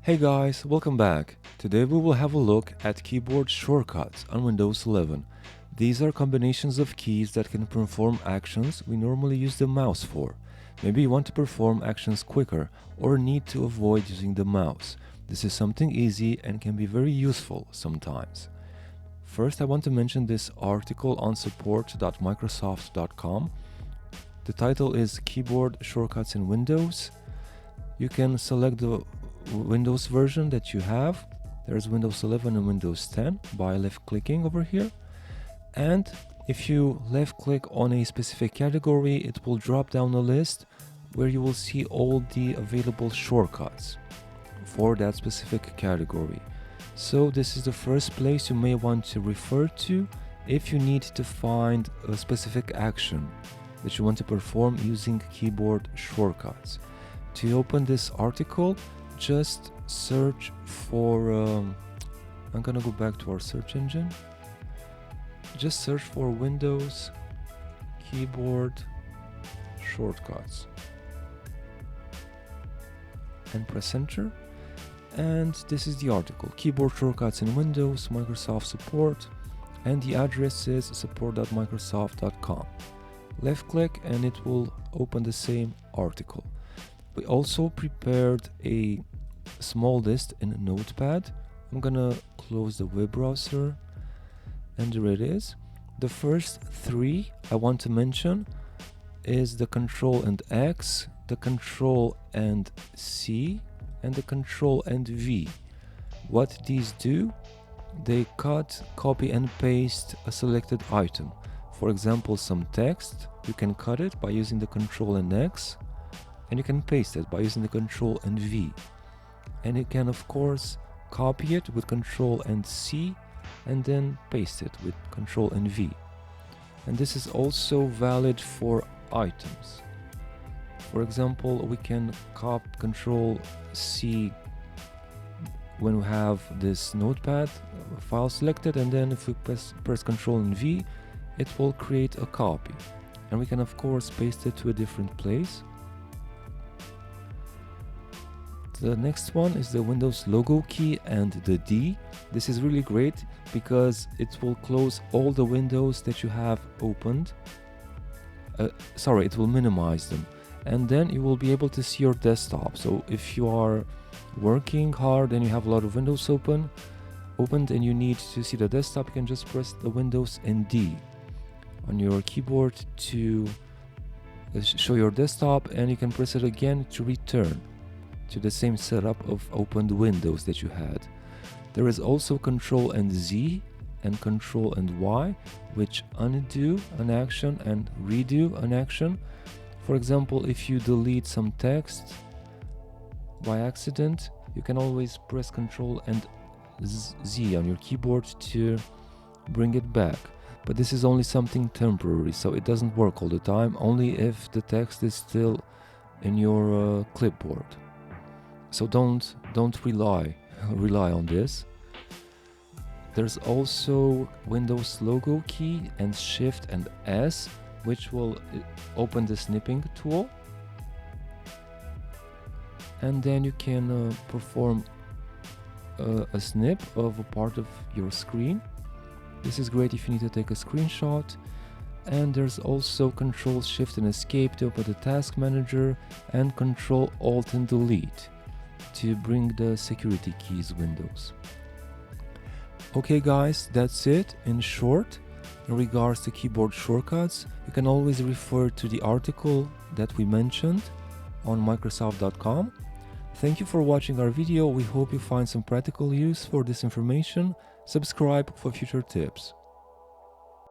Hey guys, welcome back. Today we will have a look at keyboard shortcuts on Windows 11. These are combinations of keys that can perform actions we normally use the mouse for. Maybe you want to perform actions quicker or need to avoid using the mouse. This is something easy and can be very useful sometimes. First, I want to mention this article on support.microsoft.com. The title is Keyboard Shortcuts in Windows. You can select the Windows version that you have. There's Windows 11 and Windows 10 by left clicking over here, and if you left click on a specific category, it will drop down a list where you will see all the available shortcuts for that specific category. So this is the first place you may want to refer to if you need to find a specific action that you want to perform using keyboard shortcuts. To open this article, just search for I'm gonna go back to our search engine. Just search for Windows keyboard shortcuts and press enter, and this is the article, keyboard shortcuts in Windows, Microsoft support, and the address is support.microsoft.com. Left click and it will open the same article. We also prepared a small list in Notepad. I'm gonna close the web browser, and there it is. The first three I want to mention is the Control and X, the Control and C, and the Control and V. What these do, they cut, copy and paste a selected item. For example, some text, you can cut it by using the Control and X, and you can paste it by using the Control and V. And you can of course copy it with Control and C and then paste it with Control and V. And this is also valid for items. For example, we can copy Control C when we have this notepad file selected, and then if we press Control and V, it will create a copy. And we can of course paste it to a different place. The next one is the Windows logo key and the D. This is really great because it will close all the windows that you have opened. It will minimize them, and then you will be able to see your desktop. So if you are working hard and you have a lot of windows opened and you need to see the desktop, you can just press the Windows and D on your keyboard to show your desktop, and you can press it again to return to the same setup of opened windows that you had. There is also Control and Z and Control and Y, which undo an action and redo an action. For example, if you delete some text by accident, you can always press Control and Z on your keyboard to bring it back. But this is only something temporary, so it doesn't work all the time, only if the text is still in your clipboard. So don't rely on this. There's also Windows logo key and Shift and S, which will open the snipping tool, and then you can perform a snip of a part of your screen. This is great if you need to take a screenshot. And there's also Control Shift and Escape to open the task manager, and Control Alt and Delete to bring the security keys windows. Okay guys, that's it in short. In regards to keyboard shortcuts, you can always refer to the article that we mentioned on Microsoft.com. Thank you for watching our video. We hope you find some practical use for this information. Subscribe for future tips.